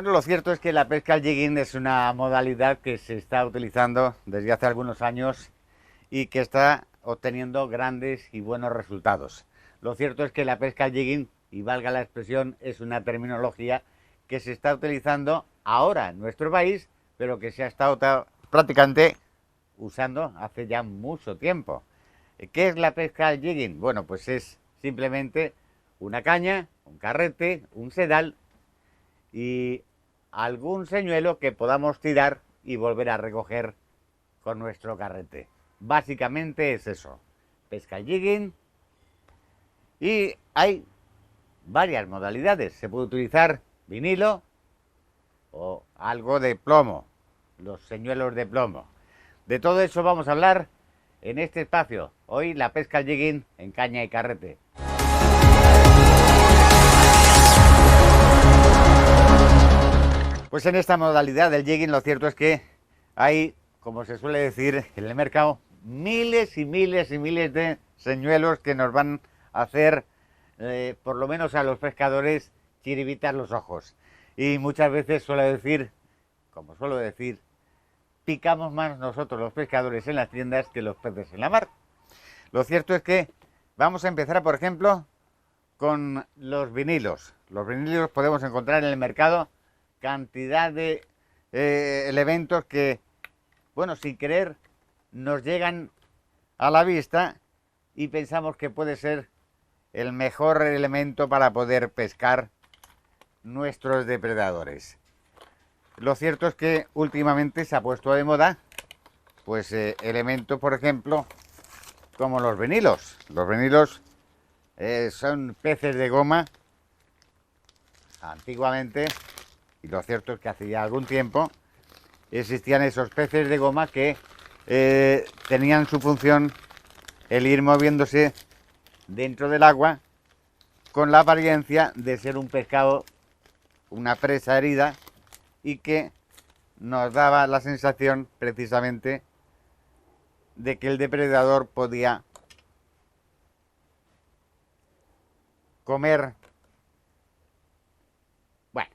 Bueno, lo cierto es que la pesca al jigging es una modalidad que se está utilizando desde hace algunos años y que está obteniendo grandes y buenos resultados. Lo cierto es que la pesca al jigging, y valga la expresión, es una terminología que se está utilizando ahora en nuestro país, pero que se ha estado prácticamente usando hace ya mucho tiempo. ¿Qué es la pesca al jigging? Bueno, pues es simplemente una caña, un carrete, un sedal y algún señuelo que podamos tirar y volver a recoger con nuestro carrete. Básicamente es eso, pesca al jigging, y hay varias modalidades. Se puede utilizar vinilo o algo de plomo, los señuelos de plomo. De todo eso vamos a hablar en este espacio. Hoy la pesca al jigging en caña y carrete. Pues en esta modalidad del jigging lo cierto es que hay, como se suele decir en el mercado, miles y miles y miles de señuelos que nos van a hacer, por lo menos a los pescadores, chiribitar los ojos. Y muchas veces suelo decir, picamos más nosotros los pescadores en las tiendas que los peces en la mar. Lo cierto es que vamos a empezar, por ejemplo, con los vinilos. Los vinilos podemos encontrar en el mercado cantidad de elementos que, bueno, sin querer, nos llegan a la vista y pensamos que puede ser el mejor elemento para poder pescar nuestros depredadores. Lo cierto es que últimamente se ha puesto de moda, pues, elementos, por ejemplo, como los vinilos. Los vinilos son peces de goma. Antiguamente, y lo cierto es que hace ya algún tiempo, existían esos peces de goma que tenían su función el ir moviéndose dentro del agua con la apariencia de ser un pescado, una presa herida, y que nos daba la sensación precisamente de que el depredador podía comer. Bueno,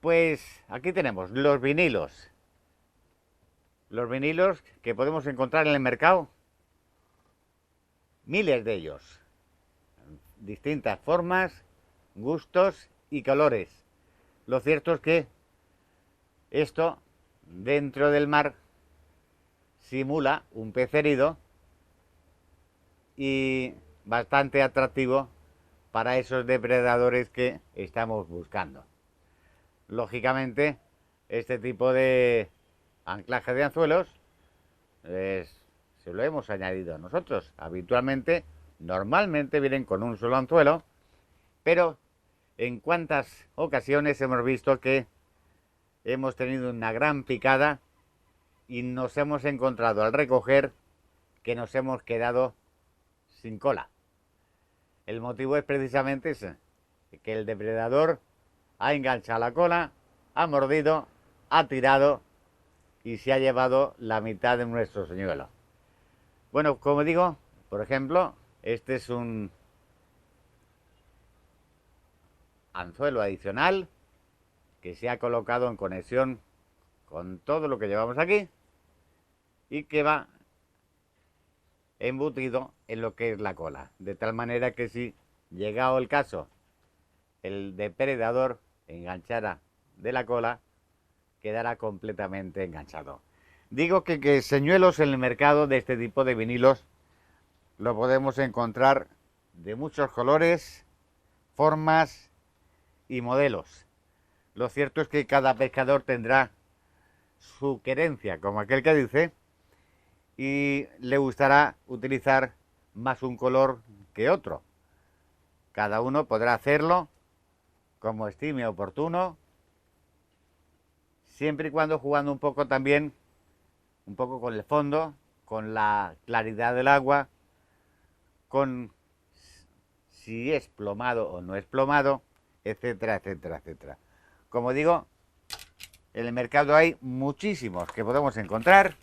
pues aquí tenemos los vinilos. Los vinilos que podemos encontrar en el mercado, miles de ellos, distintas formas, gustos y colores. Lo cierto es que esto dentro del mar simula un pez herido y bastante atractivo para esos depredadores que estamos buscando. Lógicamente, este tipo de anclaje de anzuelos se lo hemos añadido nosotros. Habitualmente, normalmente vienen con un solo anzuelo, pero en cuántas ocasiones hemos visto que hemos tenido una gran picada y nos hemos encontrado al recoger que nos hemos quedado sin cola. El motivo es precisamente ese, que el depredador ha enganchado la cola, ha mordido, ha tirado y se ha llevado la mitad de nuestro señuelo. Bueno, como digo, por ejemplo, este es un anzuelo adicional que se ha colocado en conexión con todo lo que llevamos aquí y que va embutido en lo que es la cola, de tal manera que si, llegado el caso, el depredador enganchara de la cola, quedará completamente enganchado. Digo que señuelos en el mercado de este tipo de vinilos lo podemos encontrar de muchos colores, formas y modelos. Lo cierto es que cada pescador tendrá su querencia, como aquel que dice, y le gustará utilizar más un color que otro. Cada uno podrá hacerlo como estime oportuno, siempre y cuando jugando un poco también, un poco con el fondo, con la claridad del agua, con si es plomado o no es plomado, etcétera, etcétera, etcétera. Como digo, en el mercado hay muchísimos que podemos encontrar.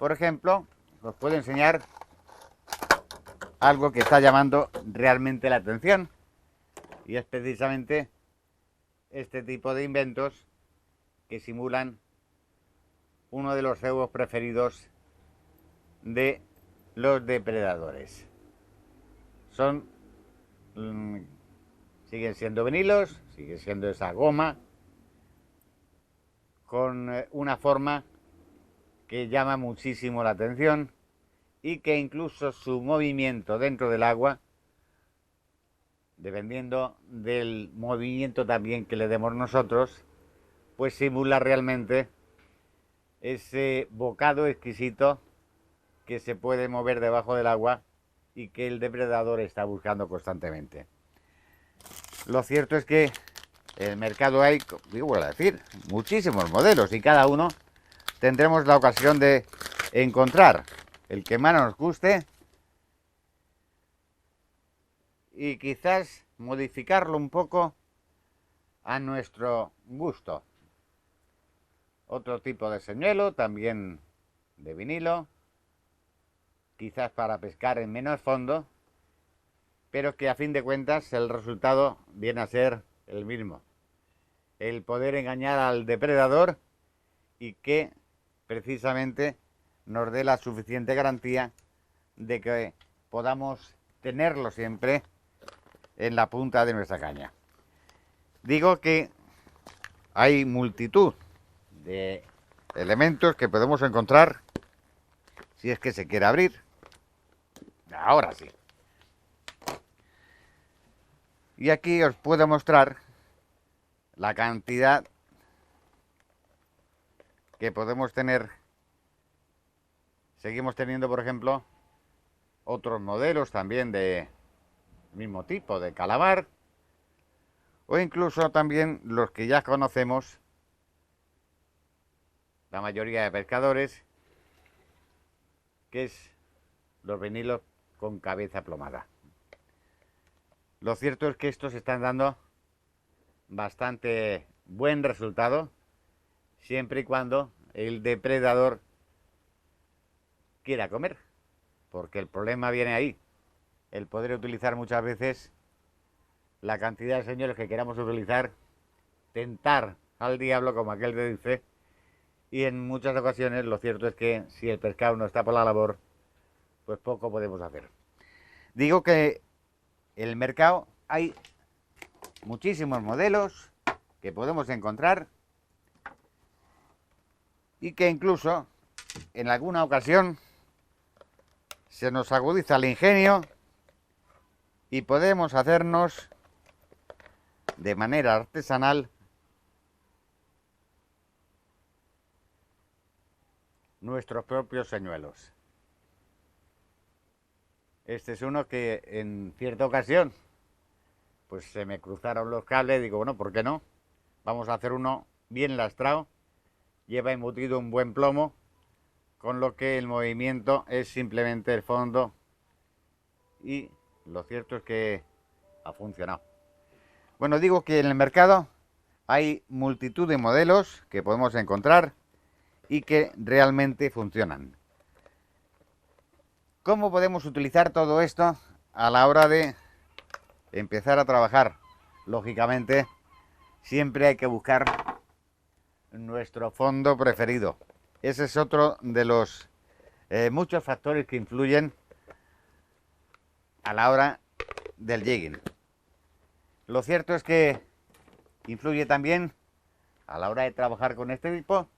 Por ejemplo, os puedo enseñar algo que está llamando realmente la atención, y es precisamente este tipo de inventos que simulan uno de los cebos preferidos de los depredadores. Son siguen siendo vinilos, sigue siendo esa goma con una forma que llama muchísimo la atención y que incluso su movimiento dentro del agua, dependiendo del movimiento también que le demos nosotros, pues simula realmente ese bocado exquisito que se puede mover debajo del agua y que el depredador está buscando constantemente. Lo cierto es que en el mercado hay, digo, a decir, muchísimos modelos y cada uno tendremos la ocasión de encontrar el que más nos guste y quizás modificarlo un poco a nuestro gusto. Otro tipo de señuelo, también de vinilo, quizás para pescar en menos fondo, pero que a fin de cuentas el resultado viene a ser el mismo. El poder engañar al depredador y que precisamente nos dé la suficiente garantía de que podamos tenerlo siempre en la punta de nuestra caña. Digo que hay multitud de elementos que podemos encontrar si es que se quiere abrir. Ahora sí. Y aquí os puedo mostrar la cantidad que podemos tener. Seguimos teniendo, por ejemplo, otros modelos también de mismo tipo, de calamar, o incluso también los que ya conocemos la mayoría de pescadores, que es los vinilos con cabeza plomada. Lo cierto es que estos están dando bastante buen resultado, siempre y cuando el depredador quiera comer, porque el problema viene ahí, el poder utilizar muchas veces la cantidad de señuelos que queramos utilizar, tentar al diablo, como aquel que dice, y en muchas ocasiones lo cierto es que si el pescado no está por la labor, pues poco podemos hacer. Digo que en el mercado hay muchísimos modelos que podemos encontrar y que incluso en alguna ocasión se nos agudiza el ingenio y podemos hacernos de manera artesanal nuestros propios señuelos. Este es uno que en cierta ocasión pues se me cruzaron los cables y digo, bueno, ¿por qué no? Vamos a hacer uno bien lastrado, lleva embutido un buen plomo, con lo que el movimiento es simplemente el fondo y lo cierto es que ha funcionado. Bueno, digo que en el mercado hay multitud de modelos que podemos encontrar y que realmente funcionan. ¿Cómo podemos utilizar todo esto a la hora de empezar a trabajar? Lógicamente, siempre hay que buscar nuestro fondo preferido. Ese es otro de los muchos factores que influyen a la hora del jigging. Lo cierto es que influye también a la hora de trabajar con este tipo,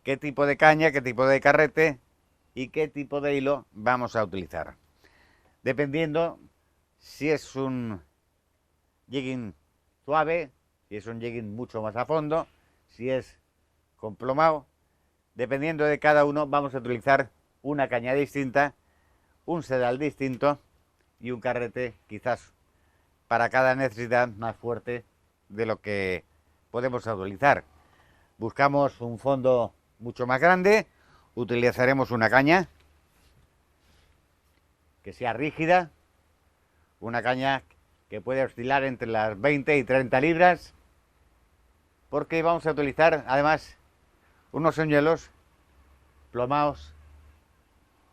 qué tipo de caña, qué tipo de carrete y qué tipo de hilo vamos a utilizar. Dependiendo si es un jigging suave, si es un jigging mucho más a fondo, si es con plomado. Dependiendo de cada uno vamos a utilizar una caña distinta, un sedal distinto y un carrete quizás para cada necesidad más fuerte de lo que podemos utilizar. Buscamos un fondo mucho más grande, utilizaremos una caña que sea rígida, una caña que puede oscilar entre las 20 y 30 libras, porque vamos a utilizar además unos señuelos plomados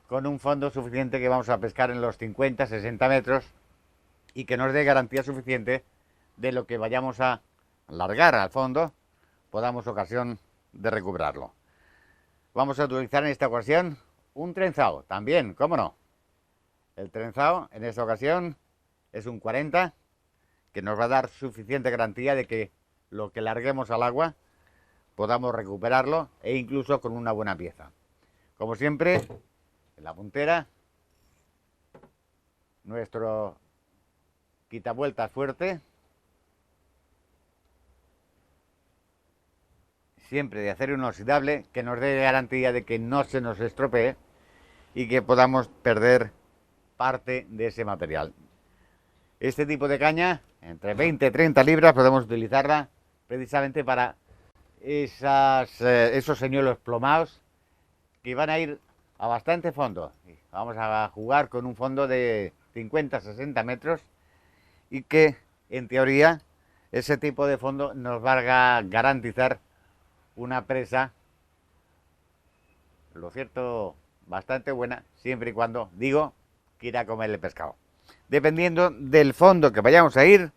con un fondo suficiente que vamos a pescar en los 50-60 metros y que nos dé garantía suficiente de lo que vayamos a largar al fondo, podamos ocasión de recuperarlo. Vamos a utilizar en esta ocasión un trenzado, también, cómo no. El trenzado en esta ocasión es un 40, que nos va a dar suficiente garantía de que lo que larguemos al agua podamos recuperarlo e incluso con una buena pieza. Como siempre, en la puntera, nuestro quitavueltas fuerte, siempre de acero inoxidable, que nos dé garantía de que no se nos estropee y que podamos perder parte de ese material. Este tipo de caña, entre 20 y 30 libras, podemos utilizarla precisamente para esos señuelos plomados que van a ir a bastante fondo. Vamos a jugar con un fondo de 50-60 metros y que, en teoría, ese tipo de fondo nos va a garantizar una presa, lo cierto, bastante buena, siempre y cuando, digo, quiera a comer el pescado. Dependiendo del fondo que vayamos a ir,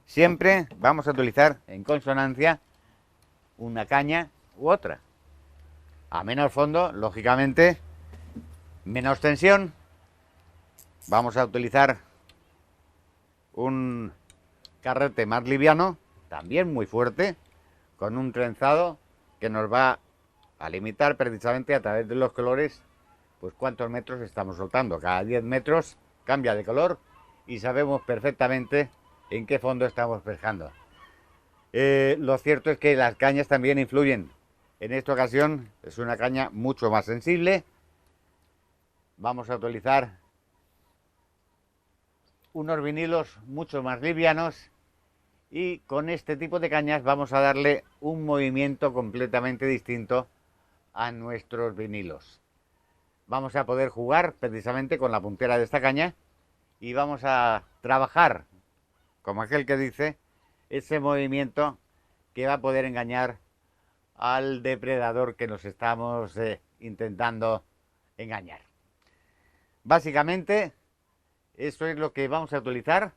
siempre vamos a utilizar en consonancia una caña u otra. A menor fondo, lógicamente, menos tensión. Vamos a utilizar un carrete más liviano, también muy fuerte, con un trenzado que nos va a limitar precisamente a través de los colores, pues cuántos metros estamos soltando. Cada 10 metros cambia de color y sabemos perfectamente en qué fondo estamos pescando. Lo cierto es que las cañas también influyen. En esta ocasión es una caña mucho más sensible. Vamos a utilizar unos vinilos mucho más livianos y con este tipo de cañas vamos a darle un movimiento completamente distinto a nuestros vinilos. Vamos a poder jugar precisamente con la puntera de esta caña y vamos a trabajar, como aquel que dice, ese movimiento que va a poder engañar al depredador que nos estamos intentando engañar. Básicamente, eso es lo que vamos a utilizar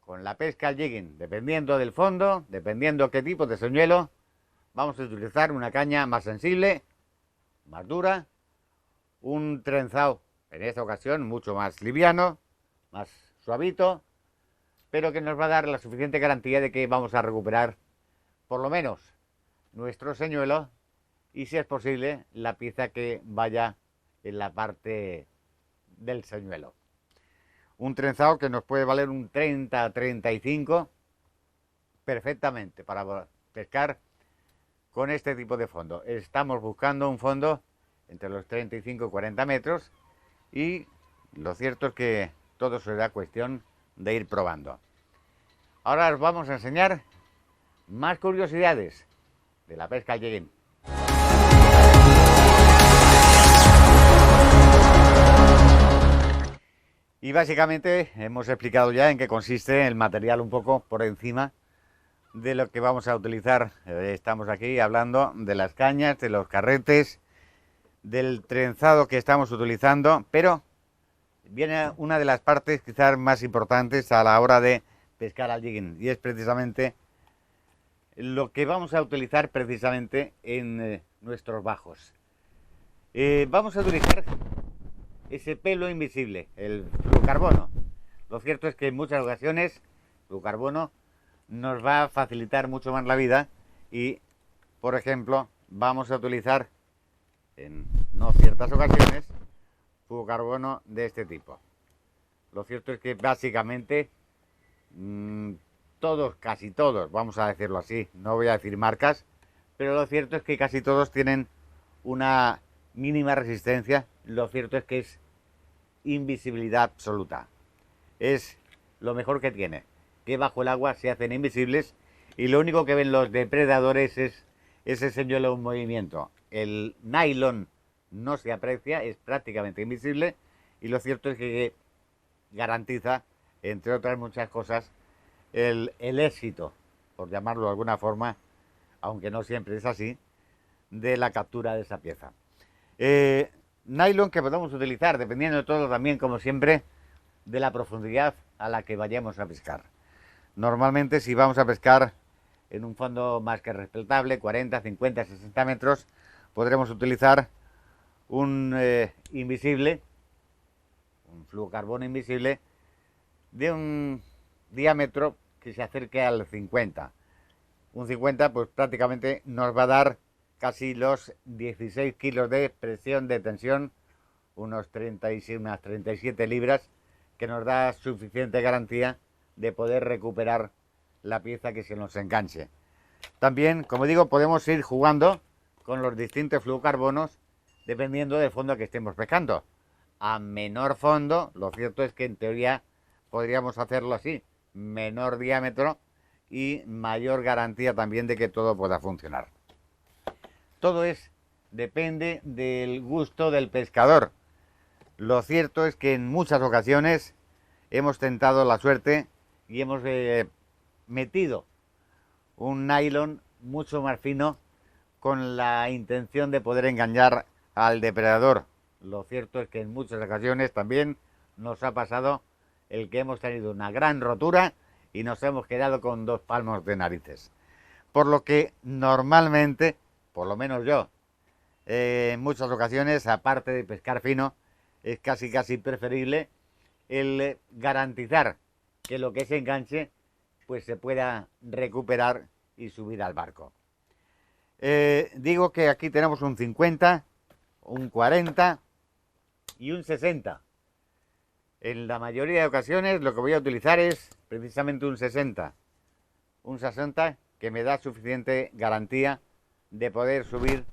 con la pesca al jigging. Dependiendo del fondo, dependiendo qué tipo de señuelo, vamos a utilizar una caña más sensible, más dura, un trenzado, en esta ocasión, mucho más liviano, más suavito, pero que nos va a dar la suficiente garantía de que vamos a recuperar por lo menos nuestro señuelo y, si es posible, la pieza que vaya en la parte del señuelo. Un trenzado que nos puede valer un 30-35 perfectamente para pescar con este tipo de fondo. Estamos buscando un fondo entre los 35 y 40 metros y lo cierto es que todo será cuestión de ir probando. Ahora os vamos a enseñar más curiosidades de la pesca al jigging. Y básicamente hemos explicado ya en qué consiste el material un poco por encima de lo que vamos a utilizar. Estamos aquí hablando de las cañas, de los carretes, del trenzado que estamos utilizando, pero viene una de las partes quizás más importantes a la hora de pescar al jigging y es precisamente lo que vamos a utilizar precisamente en nuestros bajos. Vamos a utilizar ese pelo invisible, el fluocarbono. Lo cierto es que en muchas ocasiones el fluocarbono nos va a facilitar mucho más la vida y, por ejemplo, vamos a utilizar en no ciertas ocasiones fluocarbono de este tipo. Lo cierto es que básicamente todos, casi todos, vamos a decirlo así, no voy a decir marcas, pero lo cierto es que casi todos tienen una mínima resistencia. Lo cierto es que es invisibilidad absoluta. Es lo mejor que tiene, que bajo el agua se hacen invisibles y lo único que ven los depredadores es ese señuelo en movimiento. El nylon no se aprecia, es prácticamente invisible y lo cierto es que garantiza, entre otras muchas cosas, el éxito, por llamarlo de alguna forma, aunque no siempre es así, de la captura de esa pieza. Nylon que podemos utilizar, dependiendo de todo también, como siempre, de la profundidad a la que vayamos a pescar. Normalmente, si vamos a pescar en un fondo más que respetable, 40, 50, 60 metros, podremos utilizar un invisible, un fluocarbono invisible, de un diámetro que se acerque al 50. Un 50 pues prácticamente nos va a dar casi los 16 kilos de presión de tensión, unas 37 libras, que nos da suficiente garantía de poder recuperar la pieza que se nos enganche. También, como digo, podemos ir jugando con los distintos fluocarbonos dependiendo del fondo que estemos pescando. A menor fondo, lo cierto es que en teoría podríamos hacerlo así, menor diámetro y mayor garantía también de que todo pueda funcionar. Todo depende del gusto del pescador. Lo cierto es que en muchas ocasiones hemos tentado la suerte y hemos metido un nylon mucho más fino con la intención de poder engañar al depredador. Lo cierto es que en muchas ocasiones también nos ha pasado el que hemos tenido una gran rotura y nos hemos quedado con 2 palmos de narices. Por lo que normalmente, por lo menos yo, en muchas ocasiones, aparte de pescar fino, es casi preferible el garantizar que lo que se enganche pues se pueda recuperar y subir al barco. Digo que aquí tenemos un 50, un 40 y un 60. En la mayoría de ocasiones lo que voy a utilizar es precisamente un 60. Un 60 que me da suficiente garantía de poder subir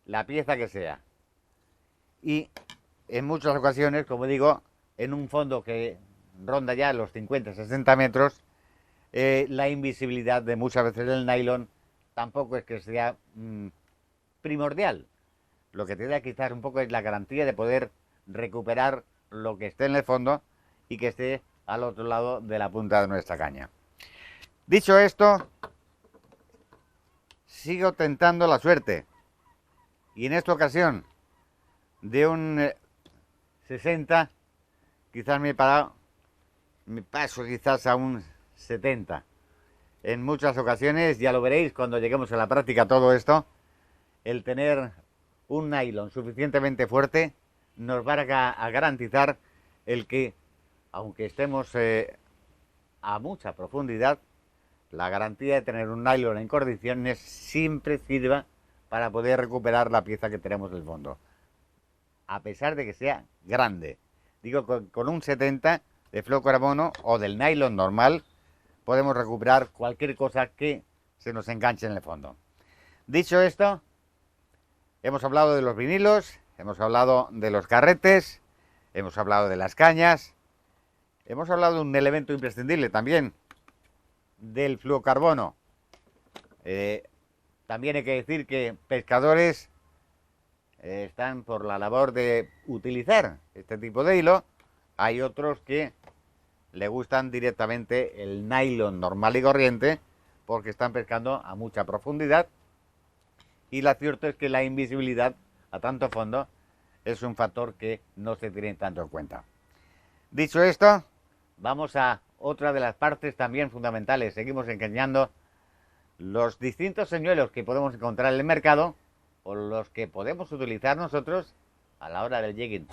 la pieza que sea. Y en muchas ocasiones, como digo, en un fondo que ronda ya los 50-60 metros, la invisibilidad de muchas veces del nylon tampoco es que sea primordial. Lo que te da quizás un poco es la garantía de poder recuperar lo que esté en el fondo y que esté al otro lado de la punta de nuestra caña. Dicho esto, sigo tentando la suerte. Y en esta ocasión, de un 60, quizás me paso quizás a un 70. En muchas ocasiones, ya lo veréis cuando lleguemos a la práctica todo esto, el tener un nylon suficientemente fuerte nos va a garantizar el que, aunque estemos a mucha profundidad, la garantía de tener un nylon en condiciones siempre sirva para poder recuperar la pieza que tenemos en el fondo, a pesar de que sea grande. Digo, con un 70 de fluocarbono o del nylon normal podemos recuperar cualquier cosa que se nos enganche en el fondo. Dicho esto, hemos hablado de los vinilos, hemos hablado de los carretes, hemos hablado de las cañas, hemos hablado de un elemento imprescindible también, del fluocarbono. También hay que decir que pescadores están por la labor de utilizar este tipo de hilo. Hay otros que le gustan directamente el nylon normal y corriente porque están pescando a mucha profundidad y lo cierto es que la invisibilidad a tanto fondo es un factor que no se tiene tanto en cuenta. Dicho esto, vamos a otra de las partes también fundamentales. Seguimos enseñando los distintos señuelos que podemos encontrar en el mercado o los que podemos utilizar nosotros a la hora del jigging.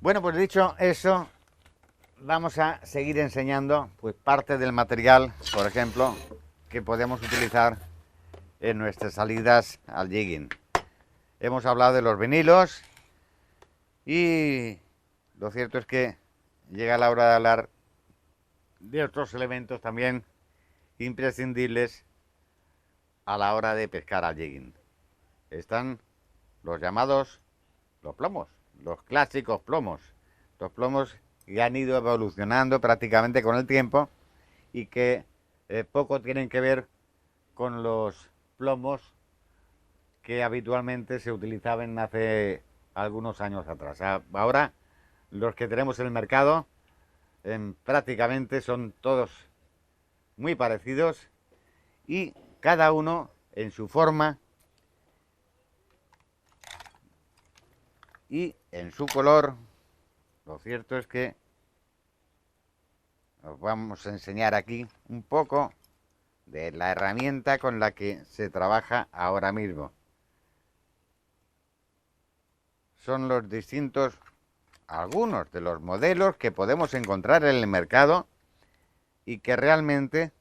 Bueno, pues dicho eso, vamos a seguir enseñando pues parte del material, por ejemplo, que podemos utilizar en nuestras salidas al jigging. Hemos hablado de los vinilos y lo cierto es que llega la hora de hablar de otros elementos también imprescindibles a la hora de pescar al jigging. Están los llamados los plomos, los clásicos plomos, los plomos que han ido evolucionando prácticamente con el tiempo y que poco tienen que ver con los plomos que habitualmente se utilizaban hace algunos años atrás. Ahora los que tenemos en el mercado prácticamente son todos muy parecidos y cada uno en su forma y en su color Lo cierto es que os vamos a enseñar aquí un poco de la herramienta con la que se trabaja ahora mismo. Son los distintos, algunos de los modelos que podemos encontrar en el mercado y que realmente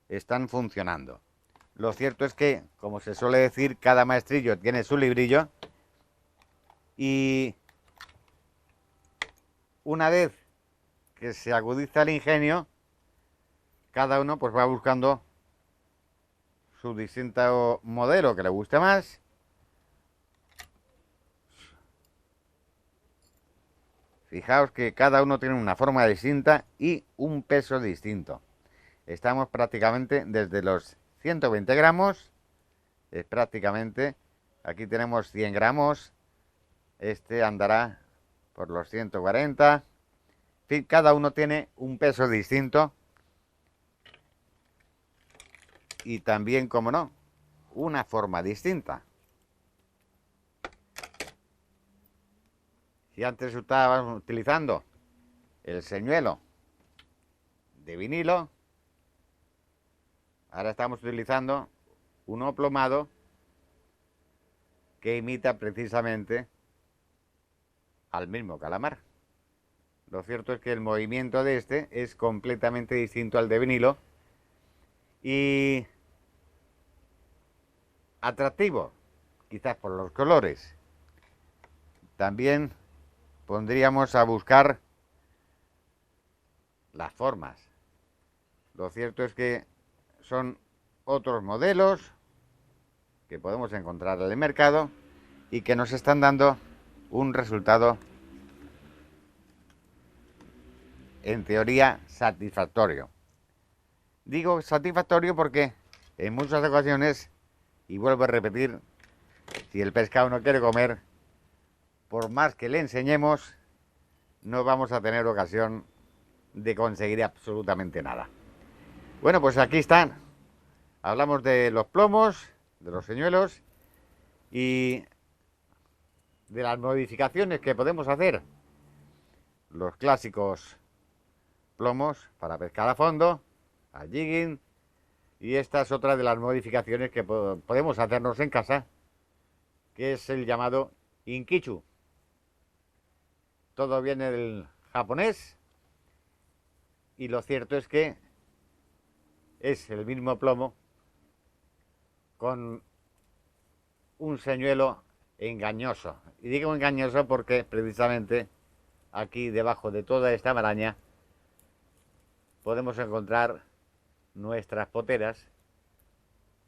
están funcionando. Lo cierto es que, como se suele decir, cada maestrillo tiene su librillo y una vez que se agudiza el ingenio, cada uno pues va buscando su distinto modelo que le guste más. Fijaos que cada uno tiene una forma distinta y un peso distinto. Estamos prácticamente desde los 120 gramos, es prácticamente, aquí tenemos 100 gramos, este andará por los 140. En fin, cada uno tiene un peso distinto y también, como no, una forma distinta. Si antes estábamos utilizando el señuelo de vinilo, ahora estamos utilizando uno plomado que imita precisamente al mismo calamar. Lo cierto es que el movimiento de este es completamente distinto al de vinilo y atractivo, quizás por los colores. También pondríamos a buscar las formas. Lo cierto es que son otros modelos que podemos encontrar en el mercado y que nos están dando un resultado en teoría satisfactorio. Digo satisfactorio porque en muchas ocasiones, y vuelvo a repetir, si el pescado no quiere comer, por más que le enseñemos, no vamos a tener ocasión de conseguir absolutamente nada. Bueno, pues aquí están. Hablamos de los plomos, de los señuelos y de las modificaciones que podemos hacer. Los clásicos plomos para pescar a fondo, al jigging, y esta es otra de las modificaciones que podemos hacernos en casa, que es el llamado inkichu. Todo viene del japonés y lo cierto es que es el mismo plomo con un señuelo engañoso. Y digo engañoso porque precisamente aquí debajo de toda esta maraña podemos encontrar nuestras poteras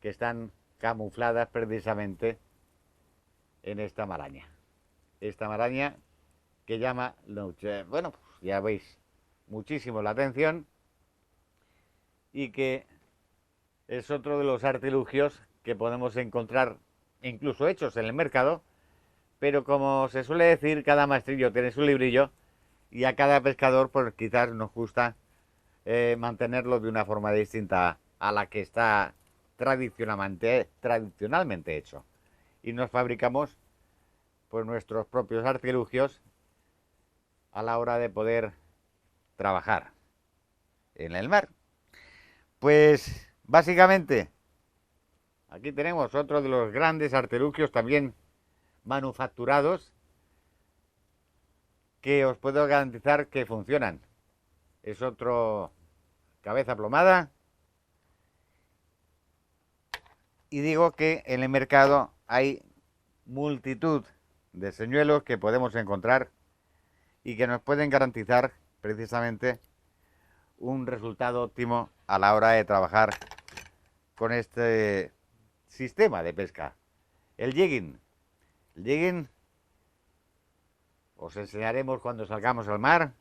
que están camufladas precisamente en esta maraña. Esta maraña que llama, bueno, pues ya veis, muchísimo la atención y que es otro de los artilugios que podemos encontrar incluso hechos en el mercado, pero como se suele decir, cada maestrillo tiene su librillo y a cada pescador pues quizás nos gusta mantenerlo de una forma distinta a la que está tradicionalmente hecho. Y nos fabricamos pues nuestros propios artilugios a la hora de poder trabajar en el mar. Pues básicamente aquí tenemos otro de los grandes artilugios también manufacturados que os puedo garantizar que funcionan. Es otro cabeza plomada. Y digo que en el mercado hay multitud de señuelos que podemos encontrar y que nos pueden garantizar precisamente un resultado óptimo a la hora de trabajar con este sistema de pesca. El jigging. El jigging os enseñaremos cuando salgamos al mar.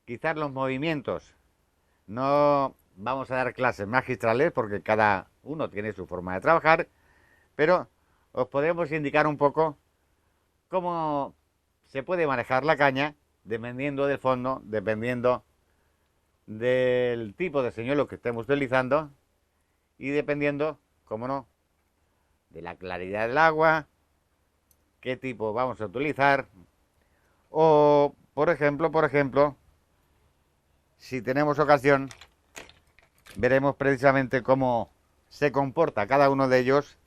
Quizás los movimientos. No vamos a dar clases magistrales porque cada uno tiene su forma de trabajar, pero os podemos indicar un poco cómo se puede manejar la caña dependiendo del fondo, dependiendo del tipo de señuelo que estemos utilizando y dependiendo, como no, de la claridad del agua, qué tipo vamos a utilizar O, por ejemplo, si tenemos ocasión, veremos precisamente cómo se comporta cada uno de ellos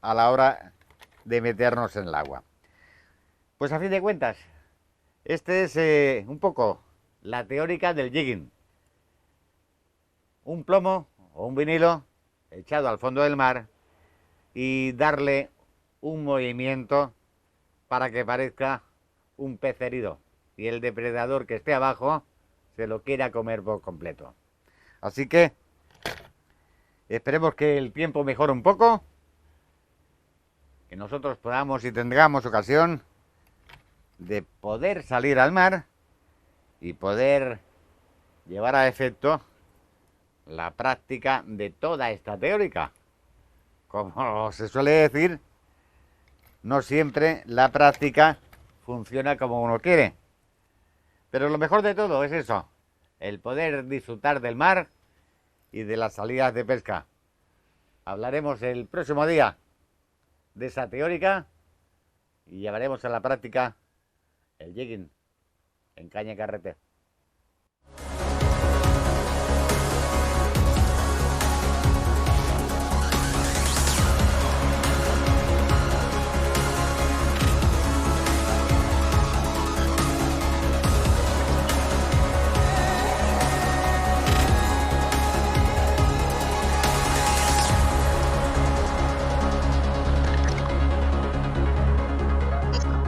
a la hora de meternos en el agua. Pues a fin de cuentas, este es un poco la teórica del jigging. Un plomo o un vinilo echado al fondo del mar y darle un movimiento para que parezca un pez herido y el depredador que esté abajo se lo quiera comer por completo. Así que esperemos que el tiempo mejore un poco, que nosotros podamos y tengamos ocasión de poder salir al mar y poder llevar a efecto la práctica de toda esta teórica. Como se suele decir, no siempre la práctica funciona como uno quiere. Pero lo mejor de todo es eso, el poder disfrutar del mar y de las salidas de pesca. Hablaremos el próximo día de esa teórica y llevaremos a la práctica el jigging en caña y carrete.